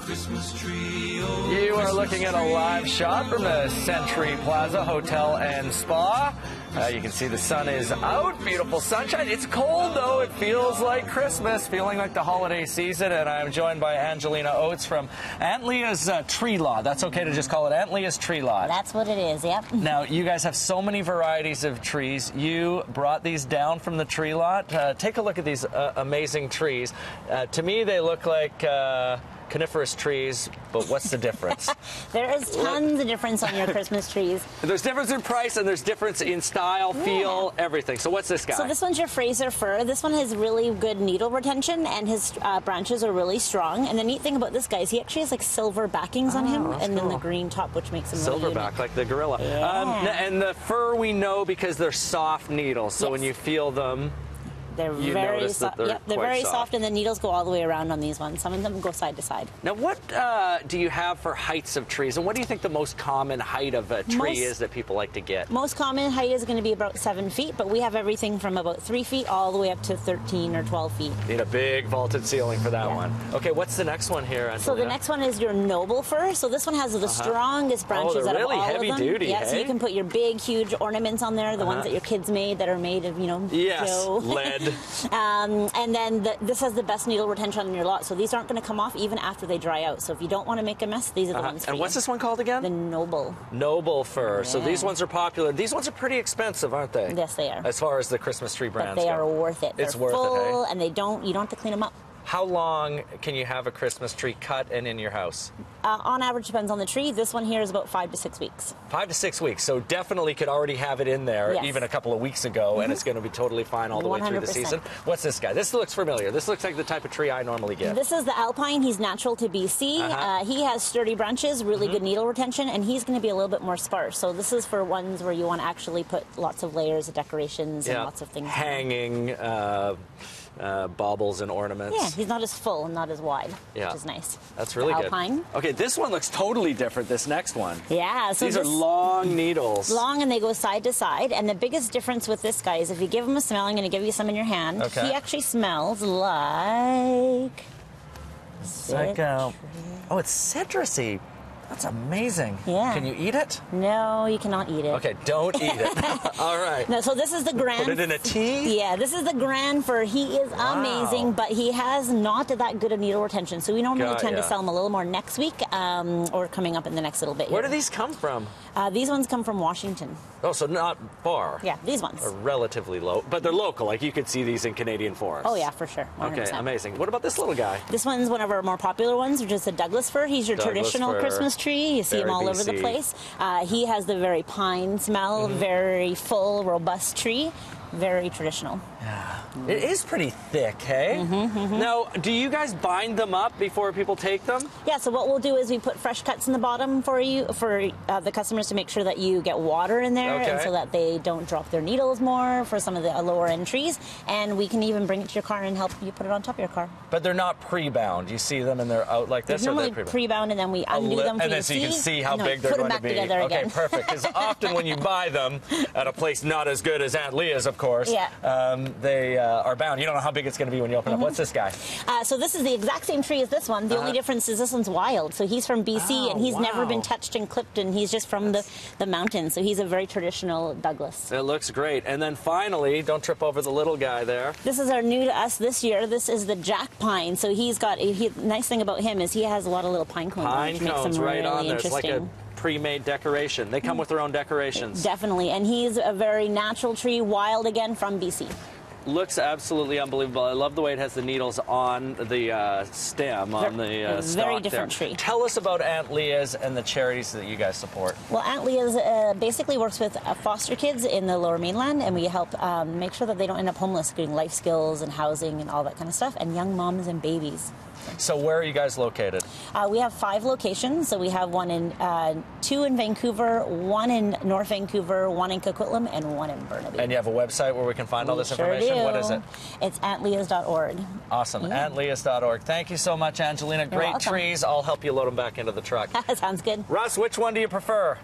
Christmas tree. Oh, You are Christmas looking at a tree. live shot from the Century Plaza Hotel and Spa. You can see the sun is out, beautiful sunshine. It's cold though, it feels like Christmas, feeling like the holiday season, and I'm joined by Angelina Oates from Aunt Leah's Tree Lot. That's okay to just call it Aunt Leah's Tree Lot. That's what it is, yep. Now, you guys have so many varieties of trees. You brought these down from the tree lot. Take a look at these amazing trees. To me, they look like coniferous trees, but what's the difference? There is tons of difference on your Christmas trees. There's difference in price and there's difference in style, feel, everything. So what's this guy? So this one's your Fraser fir. This one has really good needle retention and his branches are really strong. And the neat thing about this guy is he actually has like silver backings on him and then the green top, which makes him really unique. Silverback, like the gorilla. Yeah. And the fir we know because they're soft needles. So Yes. when you feel them, They're you very notice that soft. they're Yep, they're quite very soft. soft, and the needles go all the way around on these ones. Some of them go side to side. Now, what do you have for heights of trees? And what do you think the most common height of a tree is that people like to get? Most common height is going to be about 7 feet, but we have everything from about 3 feet all the way up to 13 or 12 feet. Need a big vaulted ceiling for that Yeah. one. Okay, what's the next one here, Angelina? So the next one is your noble fir. So this one has the strongest branches they're out really of all heavy of them. duty, Yeah, so hey? you can put your big, huge ornaments on there, the ones that your kids made that are made of, Yes, dough. lead. And then this has the best needle retention on your lot, so these aren't going to come off even after they dry out. So if you don't want to make a mess, these are the ones for And you. what's this one called again? The noble. Noble fir. So Yeah. these ones are popular. These ones are pretty expensive, aren't they? Yes, they are. As far as the Christmas tree brands But they go. are worth it. It's They're worth it, full, hey? and you don't have to clean them up. How long can you have a Christmas tree cut and in your house? On average, depends on the tree. This one here is about 5 to 6 weeks. 5 to 6 weeks. So definitely could already have it in there Yes. even a couple of weeks ago, and it's going to be totally fine all the way through the 100%. season. What's this guy? This looks familiar. This looks like the type of tree I normally get. This is the alpine. He's natural to BC. He has sturdy branches, really good needle retention, and he's going to be a little bit more sparse. So this is for ones where you want to actually put lots of layers of decorations and lots of things. Hanging baubles and ornaments. Yeah, he's not as full and not as wide, Yeah. which is nice. That's really the good. alpine. Okay, this one looks totally different, this next one. Yeah, so These are this long needles. long and they go side to side. And the biggest difference with this guy is if you give him a smell, I'm going to give you some in your hand. Okay. He actually smells like Like, oh, it's citrusy. That's amazing. Yeah. Can you eat it? No, you cannot eat it. Okay, don't eat it. All right. No, so this is the grand. Put it in a tea? Yeah, this is the grand fir. He is amazing, but he has not that good a needle retention. So we normally Got tend ya. to sell them a little more next week or coming up in the next little bit. Where do here. these come from? These ones come from Washington. Oh, so not far. Yeah, these ones. Or relatively low, but they're local. Like you could see these in Canadian forests. Oh yeah, for sure. 100%. Okay, amazing. What about this little guy? This one's one of our more popular ones, which is the Douglas fir. He's your Douglas traditional fir. Christmas tree. You see him Very all over the BC. place. He has the very pine smell, very full, robust tree. Very traditional. It is pretty thick, hey? Now, do you guys bind them up before people take them? Yeah, so what we'll do is we put fresh cuts in the bottom for you, for the customers to make sure that you get water in there and Okay. so that they don't drop their needles more for some of the lower end trees. And we can even bring it to your car and help you put it on top of your car. But they're not pre-bound. You see them and they're out like this, They're or normally they're pre-bound? pre-bound and then we undo them for and you then to so you can see how and then big they're put going them to back be. together Okay, again. perfect. Because often when you buy them at a place not as good as Aunt Leah's, of course, Yeah. They are bound. You don't know how big it's going to be when you open up. What's this guy? So this is the exact same tree as this one. The only difference is this one's wild. So he's from BC Oh, and he's never wow. been touched and clipped and he's just from the mountains. So he's a very traditional Douglas. It looks great. And then finally, don't trip over the little guy there. This is our new to us this year. This is the Jack Pine. So he's got, nice thing about him is he has a lot of little pine cones on it, Pine which makes cones him right really on there. It's like a interesting. pre-made decoration. They come with their own decorations. Definitely. And he's a very natural tree, wild again from BC. Looks absolutely unbelievable. I love the way it has the needles on the stem, on the a stalk very different there. tree. Tell us about Aunt Leah's and the charities that you guys support. Well, Aunt Leah's basically works with foster kids in the Lower Mainland, and we help make sure that they don't end up homeless, getting life skills and housing and all that kind of stuff, and young moms and babies. So where are you guys located? We have 5 locations. So we have 2 in Vancouver, 1 in North Vancouver, 1 in Coquitlam, and 1 in Burnaby. And you have a website where we can find all this Sure information? do. What is it? It's antleahs.org. Awesome. Yeah. AntLeahs.org. Thank you so much, Angelina. Great welcome. trees. I'll help you load them back into the truck. Sounds good. Russ, which one do you prefer?